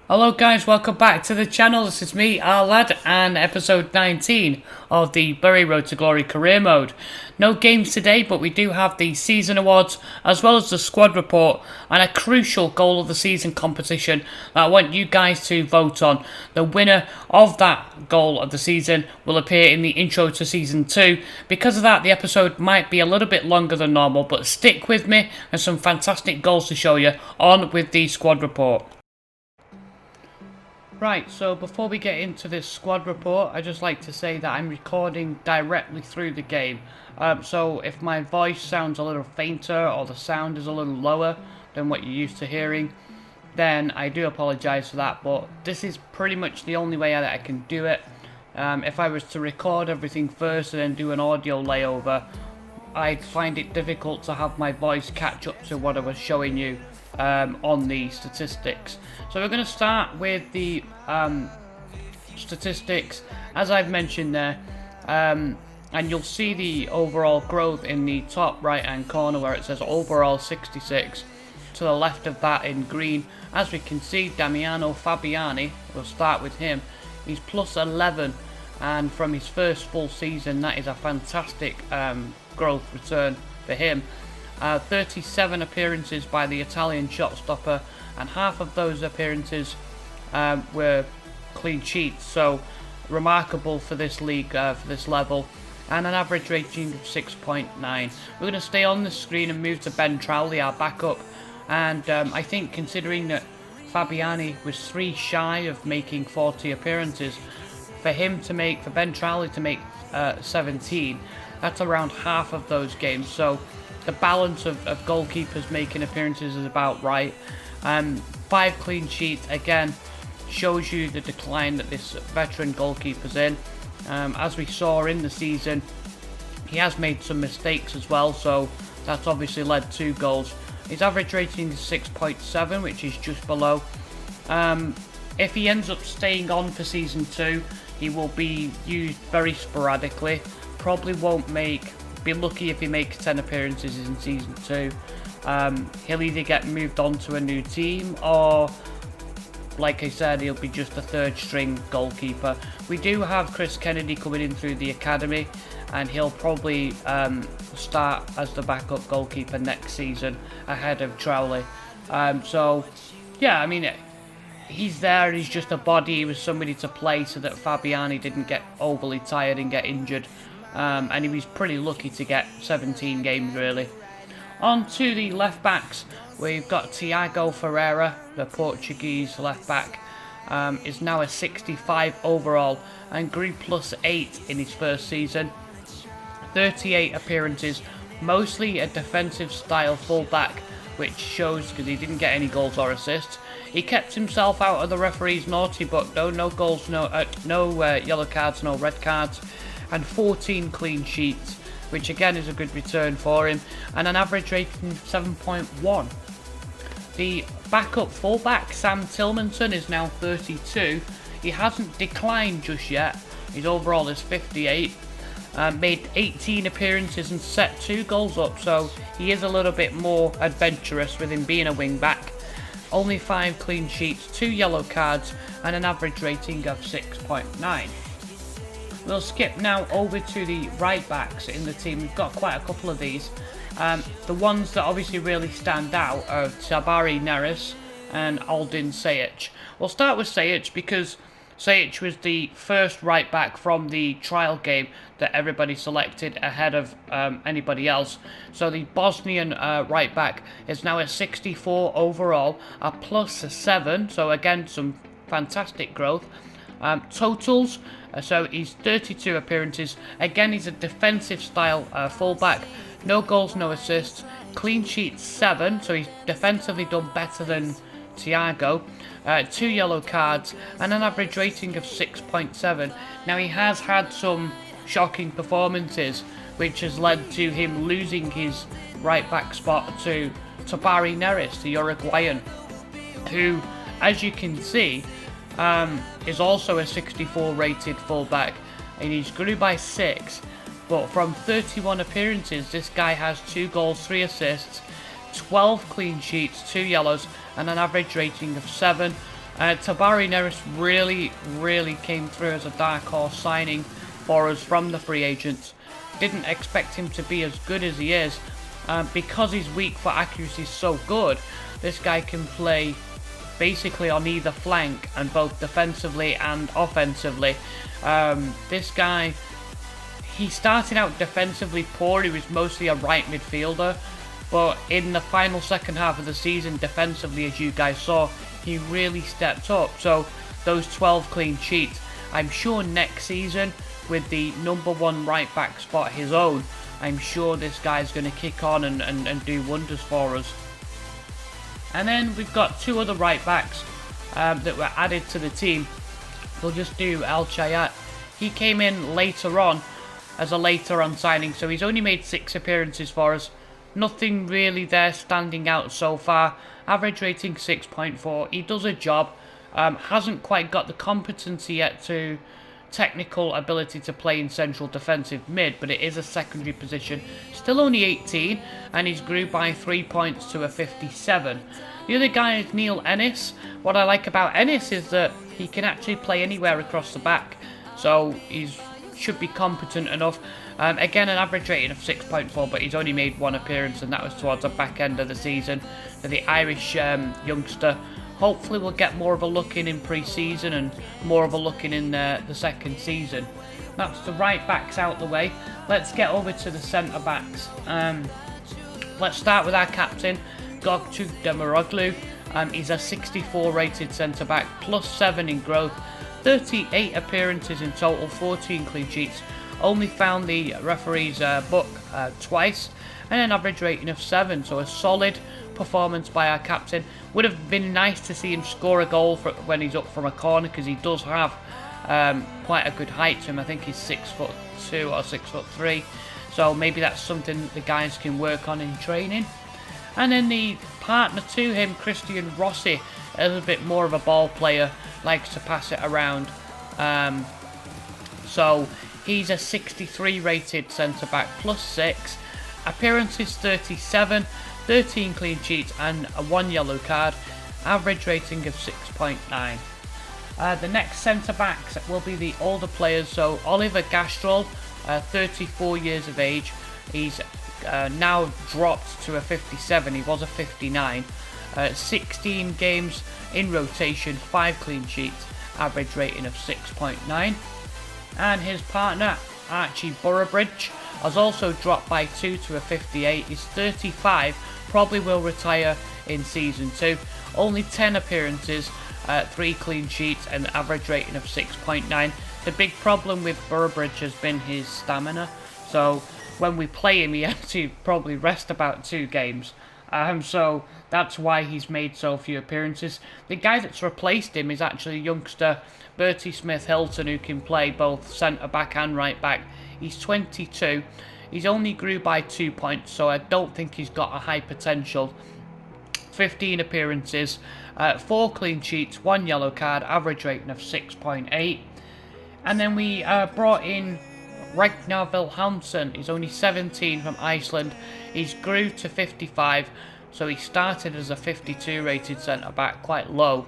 Hello guys, welcome back to the channel. This is me, Lad, and episode 19 of the Bury Road to Glory career mode. No games today, but we do have the season awards as well as the squad report and a crucial goal of the season competition that I want you guys to vote on. The winner of that goal of the season will appear in the intro to season 2. Because of that, the episode might be a little bit longer than normal, but stick with me and some fantastic goals to show you. On with the squad report. Right, so before we get into this squad report, I'd just like to say that I'm recording directly through the game. So if my voice sounds a little fainter or the sound is a little lower than what you're used to hearing, then I do apologise for that, but this is pretty much the only way that I can do it. If I was to record everything first and then do an audio layover, I'd find it difficult to have my voice catch up to what I was showing you on the statistics. So we're going to start with the statistics, as I've mentioned there, and you'll see the overall growth in the top right hand corner where it says overall 66. To the left of that in green, as we can see, Damiano Fabiani, we'll start with him, he's plus 11, and from his first full season that is a fantastic growth return for him. 37 appearances by the Italian shot stopper, and half of those appearances were clean sheets, so remarkable for this league, for this level, and an average rating of 6.9. We're going to stay on the screen and move to Ben Trowley, our backup, and I think considering that Fabiani was 3 shy of making 40 appearances, for Ben Trowley to make 17, that's around half of those games, so the balance of goalkeepers making appearances is about right. 5 clean sheets, again, shows you the decline that this veteran goalkeeper's in. As we saw in the season, he has made some mistakes as well, so that's obviously led to goals. His average rating is 6.7, which is just below. If he ends up staying on for season 2, he will be used very sporadically. Probably won't be lucky if he makes 10 appearances in season 2. He'll either get moved on to a new team, or like I said, he'll be just a 3rd string goalkeeper. We do have Chris Kennedy coming in through the academy, and he'll probably start as the backup goalkeeper next season ahead of Trowley. So yeah, I mean, he's there, he's just a body, he was somebody to play so that Fabiani didn't get overly tired and get injured. And he was pretty lucky to get 17 games really. On to the left backs, we've got Thiago Ferreira, the Portuguese left back, is now a 65 overall and grew plus 8 in his first season. 38 appearances, mostly a defensive style fullback, which shows because he didn't get any goals or assists. He kept himself out of the referee's naughty book though, no goals, no yellow cards, no red cards, and 14 clean sheets, which again is a good return for him, and an average rating of 7.1. The backup fullback, Sam Tillmanson, is now 32. He hasn't declined just yet. His overall is 58. Made 18 appearances and set 2 goals up, so he is a little bit more adventurous with him being a wing back. Only 5 clean sheets, 2 yellow cards, and an average rating of 6.9. We'll skip now over to the right backs in the team. We've got quite a couple of these. The ones that obviously really stand out are Tabari Neres and Aldin Sajic. We'll start with Sajic because Sajic was the first right back from the trial game that everybody selected ahead of anybody else. So the Bosnian right back is now a 64 overall, a plus 7, so again some fantastic growth. Totals, so he's 32 appearances, again he's a defensive style fullback, no goals, no assists, clean sheets 7, so he's defensively done better than Thiago, 2 yellow cards, and an average rating of 6.7. Now he has had some shocking performances, which has led to him losing his right back spot to Tabari Neres, the Uruguayan, who, as you can see, is also a 64 rated fullback, and he's grew by 6, but from 31 appearances this guy has 2 goals, 3 assists, 12 clean sheets, 2 yellows, and an average rating of 7. Tabari Neris really came through as a dark horse signing for us from the free agents. Didn't expect him to be as good as he is. Because his weak foot accuracy is so good, this guy can play basically on either flank, and both defensively and offensively. This guy, he started out defensively poor. He was mostly a right midfielder, but in the final second half of the season, defensively, as you guys saw, he really stepped up. So those 12 clean sheets, I'm sure next season, with the #1 right back spot his own, I'm sure this guy's going to kick on and do wonders for us. And then we've got two other right backs that were added to the team. We'll just do El Chayat. He came in later on as a later on signing, so he's only made 6 appearances for us. Nothing really there standing out so far. Average rating 6.4. He does a job. Hasn't quite got the competency yet to technical ability to play in central defensive mid, but it is a secondary position. Still only 18, and he's grew by 3 points to a 57. The other guy is Neil Ennis. What I like about Ennis is that he can actually play anywhere across the back, so he's should be competent enough. Again, an average rating of 6.4, but he's only made 1 appearance, and that was towards the back end of the season. So the Irish youngster, hopefully we'll get more of a look in pre-season and more of a look in the second season. That's the right backs out the way. Let's get over to the centre backs. Let's start with our captain, Gökçe Demiroglu. He's a 64 rated centre back, +7 in growth, 38 appearances in total, 14 clean sheets. Only found the referee's book twice, and an average rating of 7, so a solid performance by our captain. Would have been nice to see him score a goal when he's up from a corner, because he does have quite a good height to him. I think he's 6'2" or 6'3", so maybe that's something the guys can work on in training. And then the partner to him, Christian Rossi, a little bit more of a ball player, likes to pass it around. So he's a 63 rated centre back, +6, appearances 37, 13 clean sheets and a 1 yellow card, average rating of 6.9. The next centre backs will be the older players, so Oliver Gastrol, 34 years of age. He's now dropped to a 57, he was a 59. 16 games in rotation, 5 clean sheets, average rating of 6.9. And his partner, Archie Burrowbridge, has also dropped by 2 to a 58. He's 35, probably will retire in season 2. Only 10 appearances, 3 clean sheets, and average rating of 6.9. The big problem with Burrowbridge has been his stamina, so when we play him, he has to probably rest about 2 games. So that's why he's made so few appearances. The guy that's replaced him is actually youngster Bertie Smith-Hilton, who can play both centre-back and right-back. He's 22. He's only grew by 2 points, so I don't think he's got a high potential. 15 appearances, 4 clean sheets, 1 yellow card, average rating of 6.8. And then we brought in Ragnar Vilhelmsson. He's only 17 from Iceland. He's grew to 55, so he started as a 52 rated centre back, quite low.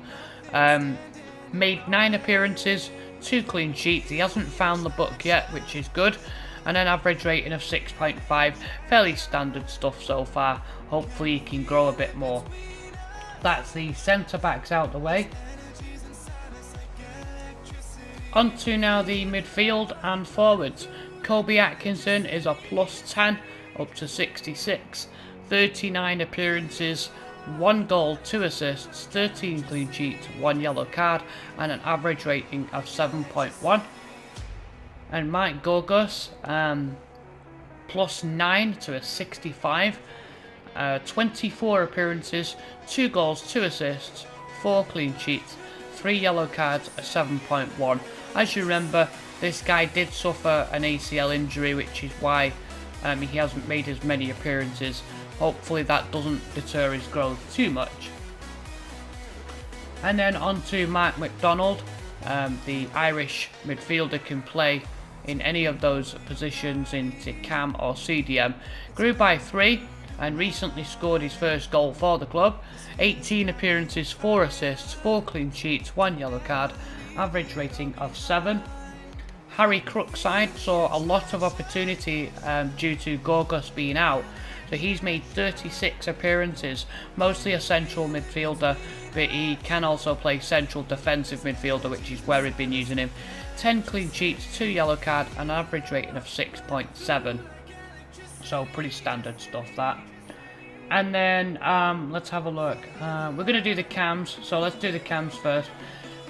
Made 9 appearances, 2 clean sheets. He hasn't found the book yet, which is good. And an average rating of 6.5, fairly standard stuff so far. Hopefully he can grow a bit more. That's the centre backs out the way. On to now the midfield and forwards. Kobe Atkinson is a +10, up to 66. 39 appearances, 1 goal, 2 assists, 13 clean sheets, 1 yellow card, and an average rating of 7.1. And Mike Gorgas, +9 to a 65. 24 appearances, 2 goals, 2 assists, 4 clean sheets, 3 yellow cards, a 7.1. As you remember, this guy did suffer an ACL injury, which is why he hasn't made as many appearances. Hopefully that doesn't deter his growth too much. And then on to Mark McDonald. The Irish midfielder can play in any of those positions into cam or CDM. Grew by 3, and recently scored his first goal for the club. 18 appearances, 4 assists, 4 clean sheets, 1 yellow card, average rating of 7. Harry Crookside saw a lot of opportunity due to Gorgas being out, so he's made 36 appearances, mostly a central midfielder, but he can also play central defensive midfielder, which is where we've been using him. 10 clean sheets, 2 yellow card, an average rating of 6.7. So pretty standard stuff that. And then let's have a look. We're going to do the cams, so let's do the cams first.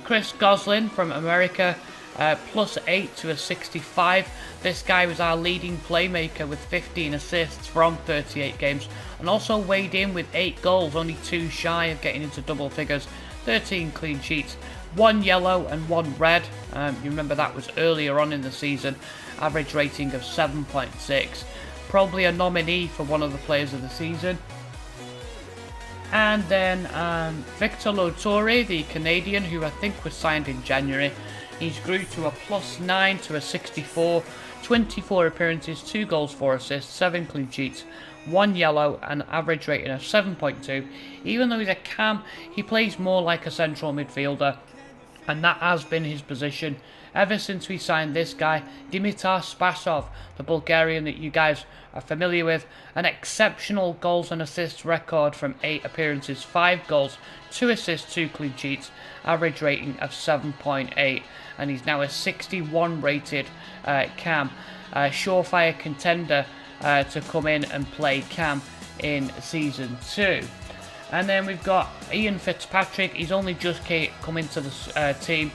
Chris Goslin from America, +8 to a 65. This guy was our leading playmaker with 15 assists from 38 games, and also weighed in with 8 goals, only 2 shy of getting into double figures. 13 clean sheets, 1 yellow and 1 red. You remember that was earlier on in the season. Average rating of 7.6. Probably a nominee for one of the players of the season. And then Victor Lotore, the Canadian, who I think was signed in January. He's grew to a +9 to a 64. 24 appearances, 2 goals, 4 assists, 7 clean sheets, 1 yellow, and average rating of 7.2. Even though he's a cam, he plays more like a central midfielder, and that has been his position ever since we signed this guy, Dimitar Spasov, the Bulgarian that you guys are familiar with. An exceptional goals and assists record from 8 appearances, 5 goals, 2 assists, 2 clean sheets, average rating of 7.8, and he's now a 61 rated cam, surefire contender to come in and play cam in season 2. And then we've got Ian Fitzpatrick. He's only just come into the team.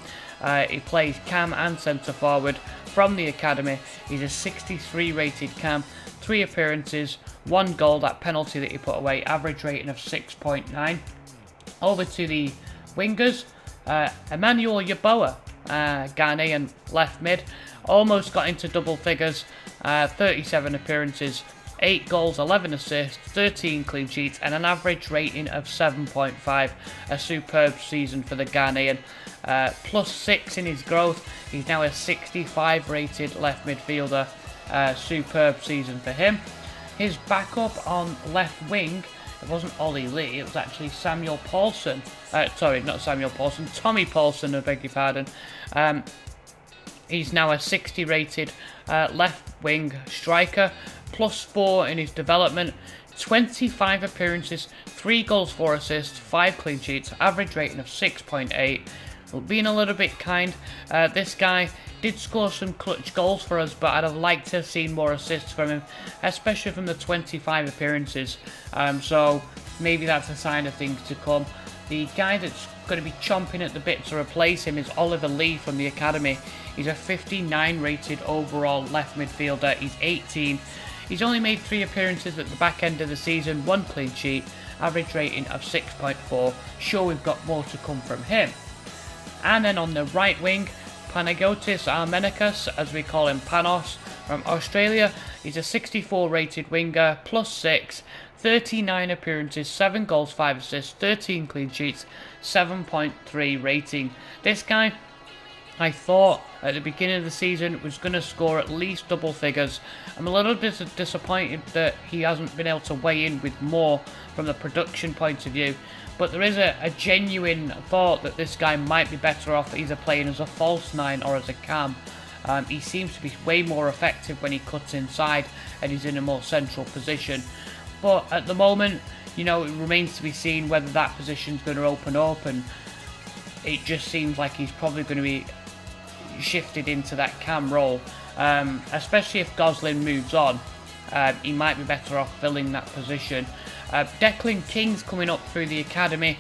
He plays cam and centre forward from the academy. He's a 63 rated cam, 3 appearances, 1 goal, that penalty that he put away, average rating of 6.9. Over to the wingers, Emmanuel Yeboah, Ghanaian left mid, almost got into double figures, 37 appearances, 8 goals, 11 assists, 13 clean sheets, and an average rating of 7.5. A superb season for the Ghanaian. +6 in his growth. He's now a 65 rated left midfielder. Superb season for him. His backup on left wing, it wasn't Ollie Lee, it was actually Samuel Paulson. Sorry, not Samuel Paulson, Tommy Paulson, I beg your pardon. He's now a 60 rated left wing striker, +4 in his development, 25 appearances, 3 goals, 4 assists, 5 clean sheets, average rating of 6.8. Being a little bit kind, this guy did score some clutch goals for us, but I'd have liked to have seen more assists from him, especially from the 25 appearances. So maybe that's a sign of things to come. The guy that's going to be chomping at the bit to replace him is Oliver Lee from the academy. He's a 59 rated overall left midfielder. He's 18. He's only made 3 appearances at the back end of the season, 1 clean sheet, average rating of 6.4. Sure, we've got more to come from him. And then on the right wing, Panagotis Armenikos, as we call him, Panos, from Australia. He's a 64 rated winger, +6, 39 appearances, 7 goals, 5 assists, 13 clean sheets, 7.3 rating. This guy, I thought at the beginning of the season, was going to score at least double figures. I'm a little bit disappointed that he hasn't been able to weigh in with more from the production point of view. But there is a genuine thought that this guy might be better off either playing as a false 9 or as a cam. He seems to be way more effective when he cuts inside and he's in a more central position. But at the moment, you know, it remains to be seen whether that position's going to open up, and it just seems like he's probably going to be shifted into that cam role. Especially if Goslin moves on, he might be better off filling that position. Declan King's coming up through the academy.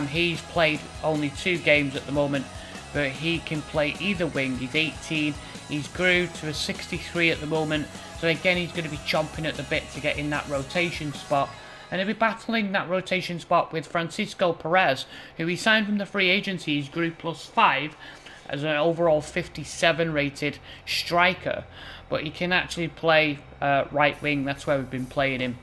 He's played only 2 games at the moment, but he can play either wing. He's 18. He's grew to a 63 at the moment. So again, he's going to be chomping at the bit to get in that rotation spot. And he'll be battling that rotation spot with Francisco Perez, who he signed from the free agency. He's grew +5 as an overall 57 rated striker. But he can actually play right wing. That's where we've been playing him.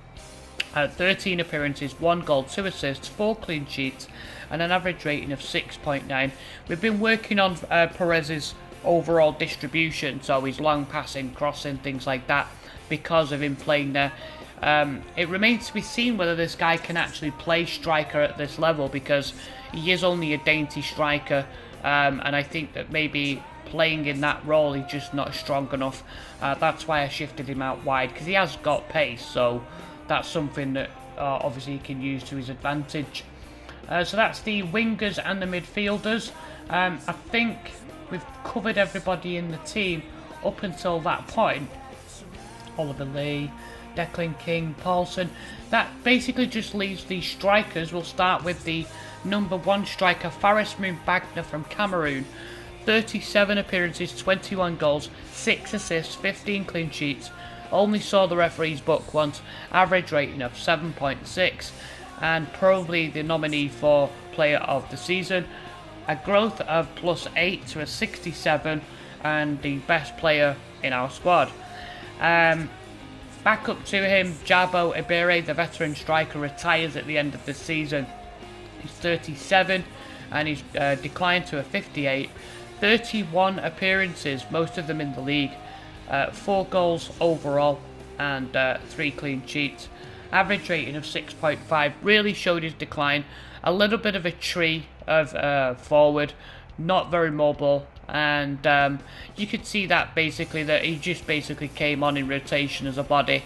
13 appearances, 1 goal, 2 assists, 4 clean sheets, and an average rating of 6.9. We've been working on Perez's overall distribution, so his long passing, crossing, things like that, because of him playing there. It remains to be seen whether this guy can actually play striker at this level, because he is only a dainty striker, and I think that maybe playing in that role he's just not strong enough. That's why I shifted him out wide, because he has got pace, so that's something that obviously he can use to his advantage. So that's the wingers and the midfielders. I think we've covered everybody in the team up until that point. Oliver Lee, Declan King, Paulson. That basically just leaves the strikers. We'll start with the number 1 striker, Faris Moumbagna from Cameroon. 37 appearances, 21 goals, 6 assists, 15 clean sheets. Only saw the referee's book once. Average rating of 7.6. And probably the nominee for Player of the Season. A growth of +8 to a 67, and the best player in our squad. Back up to him, Jabo Ibere, the veteran striker, retires at the end of the season. He's 37 and he's declined to a 58. 31 appearances, most of them in the league. 4 goals overall and 3 clean sheets. Average rating of 6.5, really showed his decline. A little bit of a tree of forward, not very mobile, and you could see that basically that he just basically came on in rotation as a body.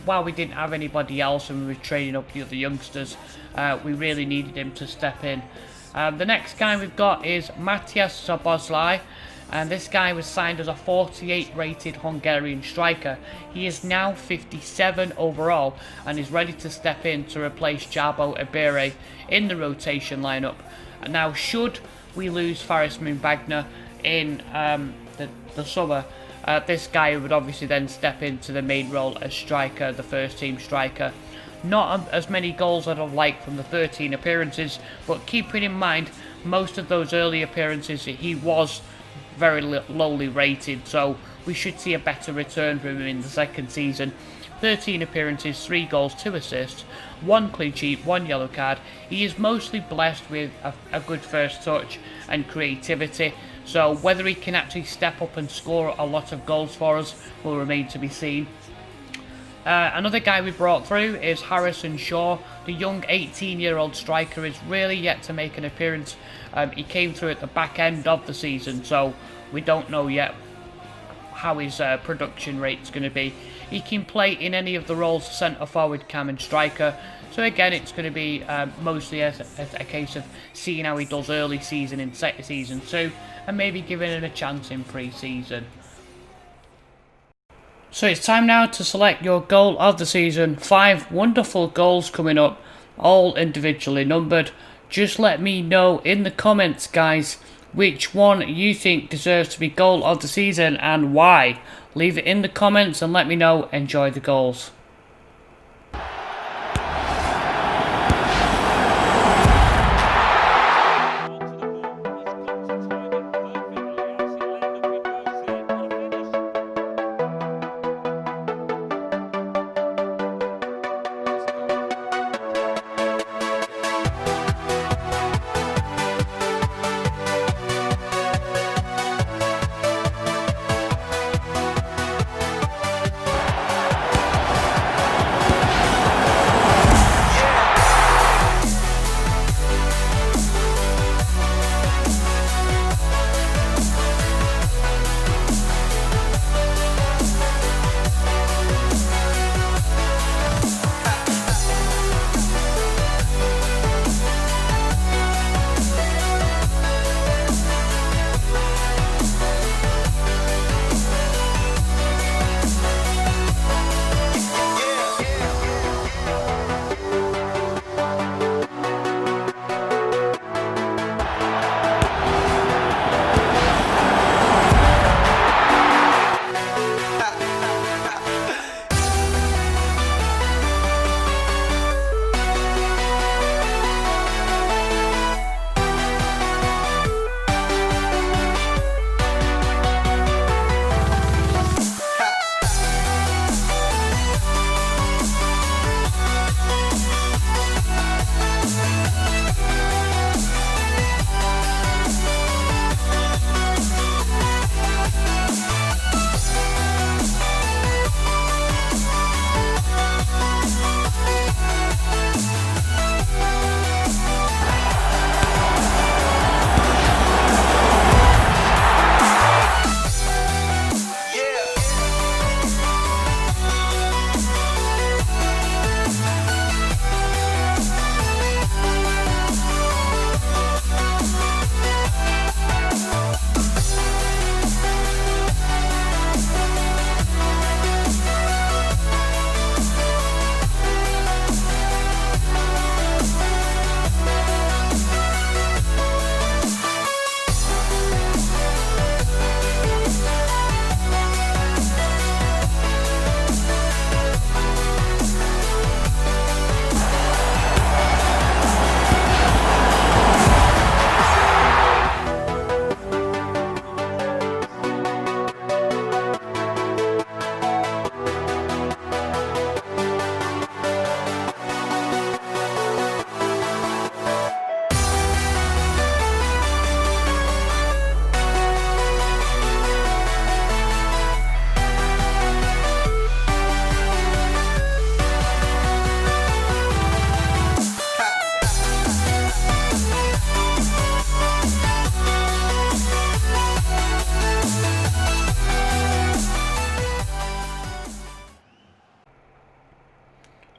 While we didn't have anybody else and we were training up the other youngsters, we really needed him to step in. The next guy we've got is Matthias Szoboszlai, and this guy was signed as a 48 rated Hungarian striker. He is now 57 overall and is ready to step in to replace Jabo Ibere in the rotation lineup. Now, should we lose Faris Moumbagna in the summer, this guy would obviously then step into the main role as striker, the first team striker. Not as many goals as I'd like from the 13 appearances, but keeping in mind most of those early appearances he was very lowly rated, so we should see a better return from him in the second season. 13 appearances, 3 goals, 2 assists, 1 clean sheet, 1 yellow card. He is mostly blessed with a good first touch and creativity, so whether he can actually step up and score a lot of goals for us will remain to be seen. Another guy we brought through is Harrison Shaw. The young 18-year-old striker is really yet to make an appearance. He came through at the back end of the season, so we don't know yet how his production rate's going to be. He can play in any of the roles, centre forward, cam and striker. So again, it's going to be mostly a case of seeing how he does early season in season 2 and maybe giving him a chance in pre-season. So it's time now to select your goal of the season. 5 wonderful goals coming up, all individually numbered. Just let me know in the comments, guys, which one you think deserves to be goal of the season and why. Leave it in the comments and let me know. Enjoy the goals.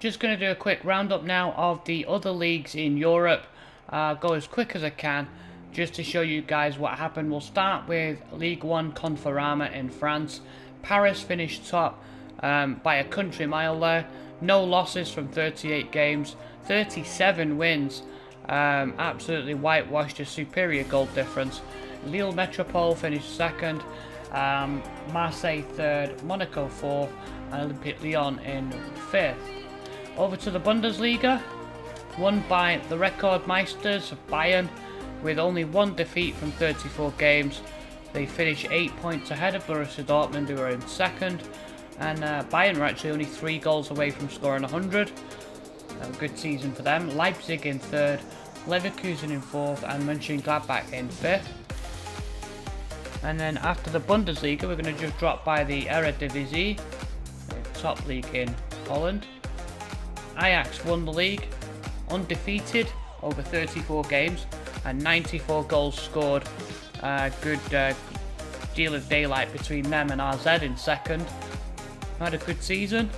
just going to do a quick roundup now of the other leagues in Europe. Go as quick as I can just to show you guys what happened. We'll start with Ligue 1 Conforama in France. Paris finished top by a country mile there. No losses from 38 games, 37 wins. Absolutely whitewashed, a superior goal difference. Lille Metropole finished second, Marseille third, Monaco fourth, and Olympique Lyon in fifth. Over to the Bundesliga, won by the Rekordmeisters of Bayern with only one defeat from 34 games. They finished 8 points ahead of Borussia Dortmund, who are in second, and Bayern were actually only 3 goals away from scoring 100. A good season for them. Leipzig in third, Leverkusen in fourth, and Mönchengladbach in fifth. And then after the Bundesliga, we're going to just drop by the Eredivisie, the top league in Holland. Ajax won the league, undefeated over 34 games and 94 goals scored. Good deal of daylight between them and RZ in second. Had a good season.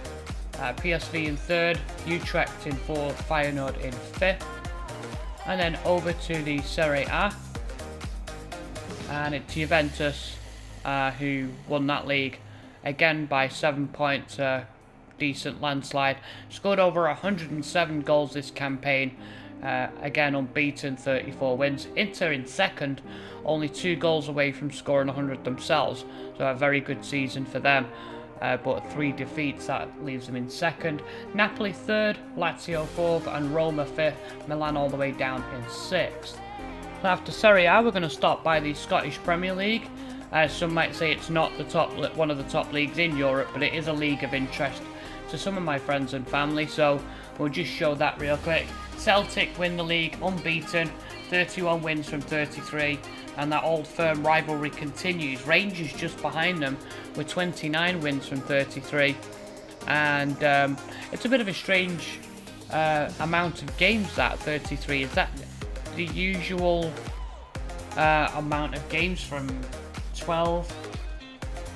PSV in third, Utrecht in fourth, Feyenoord in fifth. And then over to the Serie A, and it's Juventus who won that league again by 7 points, decent landslide. Scored over 107 goals this campaign, again unbeaten, 34 wins. Inter in second, only 2 goals away from scoring 100 themselves, so a very good season for them. But 3 defeats, that leaves them in second. Napoli third, Lazio fourth, and Roma fifth. Milan all the way down in sixth. After Serie A, we're going to stop by the Scottish Premier League. Some might say it's not one of the top leagues in Europe, but it is a league of interest to some of my friends and family, so we'll just show that real quick. Celtic win the league unbeaten, 31 wins from 33, and that old firm rivalry continues. Rangers just behind them with 29 wins from 33, and it's a bit of a strange amount of games, that 33. Is that the usual amount of games from 12?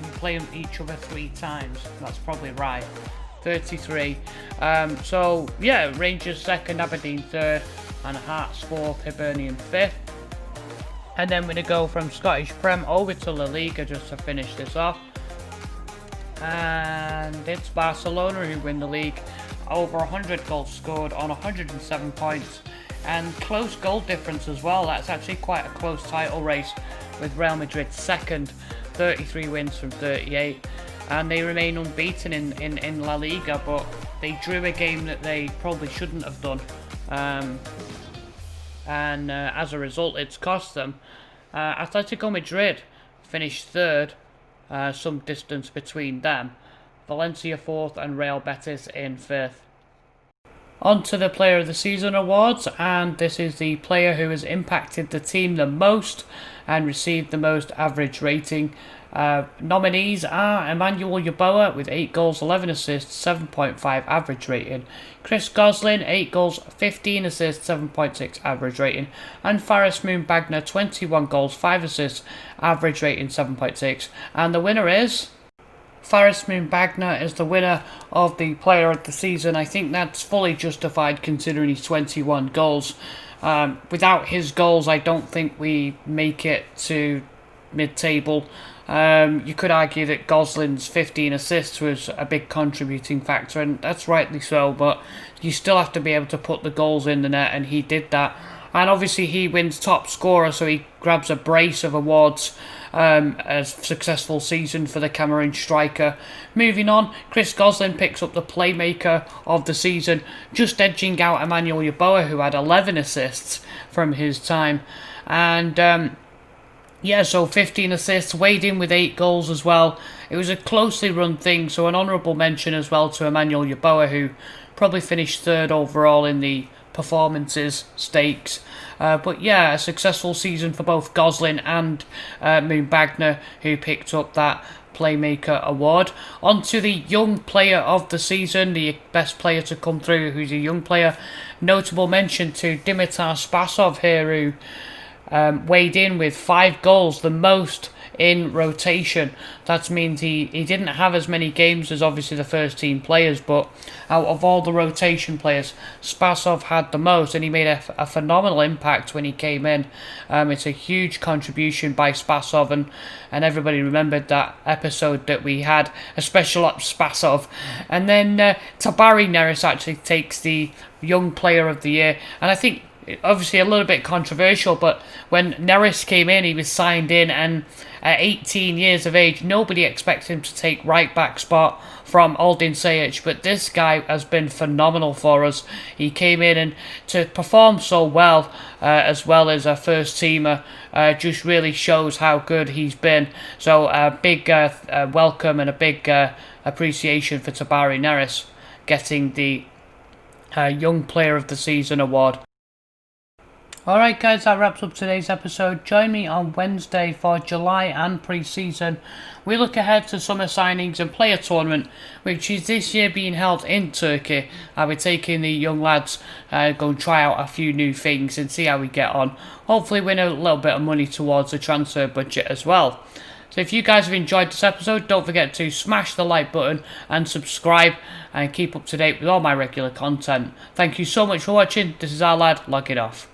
We play each other 3 times, that's probably right. 33. So yeah, Rangers second, Aberdeen third, and Hearts fourth, Hibernian fifth. And then we're going to go from Scottish Prem over to La Liga just to finish this off. And it's Barcelona who win the league. Over 100 goals scored on 107 points. And close goal difference as well. That's actually quite a close title race, with Real Madrid second, 33 wins from 38. And they remain unbeaten in La Liga, but they drew a game that they probably shouldn't have done. And as a result, it's cost them. Atletico Madrid finished third, some distance between them. Valencia fourth, and Real Betis in fifth. On to the Player of the Season awards, and this is the player who has impacted the team the most and received the most average rating. Nominees are Emmanuel Yeboah with 8 goals, 11 assists, 7.5 average rating. Chris Goslin, 8 goals, 15 assists, 7.6 average rating. And Faris Moonbagner, 21 goals, 5 assists, average rating 7.6. And the winner is Faris Moonbagner is the winner of the Player of the Season. I think that's fully justified considering he's 21 goals. Without his goals, I don't think we make it to mid-table. You could argue that Goslin's 15 assists was a big contributing factor, and that's rightly so, but you still have to be able to put the goals in the net, and he did that. And obviously he wins top scorer, so he grabs a brace of awards. A successful season for the Cameroon striker. Moving on, Chris Goslin picks up the playmaker of the season, just edging out Emmanuel Yeboah, who had 11 assists from his time. And yeah, so 15 assists, weighed in with 8 goals as well. It was a closely run thing, so an honourable mention as well to Emmanuel Yeboah, who probably finished third overall in the performances stakes. But yeah, a successful season for both Goslin and Moonbagner, who picked up that Playmaker award. On to the Young Player of the Season, the best player to come through who's a young player. Notable mention to Dimitar Spasov here, who weighed in with 5 goals, the most in rotation. That means he didn't have as many games as obviously the first team players, but out of all the rotation players, Spasov had the most, and he made a phenomenal impact when he came in. It's a huge contribution by Spasov, and everybody remembered that episode that we had, a special ops Spasov. And then Tabari Neris actually takes the Young Player of the Year, and I think obviously a little bit controversial, but when Neris came in, he was signed in, and at 18 years of age, nobody expected him to take right back spot from Aldin Sajic, but this guy has been phenomenal for us. He came in and to perform so well as a first teamer, just really shows how good he's been. So a big welcome and a big appreciation for Tabari Neris getting the Young Player of the Season award. Alright guys, that wraps up today's episode. Join me on Wednesday for July and pre-season. We look ahead to summer signings and player tournament, which is this year being held in Turkey. I'll be taking the young lads, go and try out a few new things and see how we get on. Hopefully win a little bit of money towards the transfer budget as well. So if you guys have enjoyed this episode, don't forget to smash the like button and subscribe and keep up to date with all my regular content. Thank you so much for watching. This is our lad, logging off.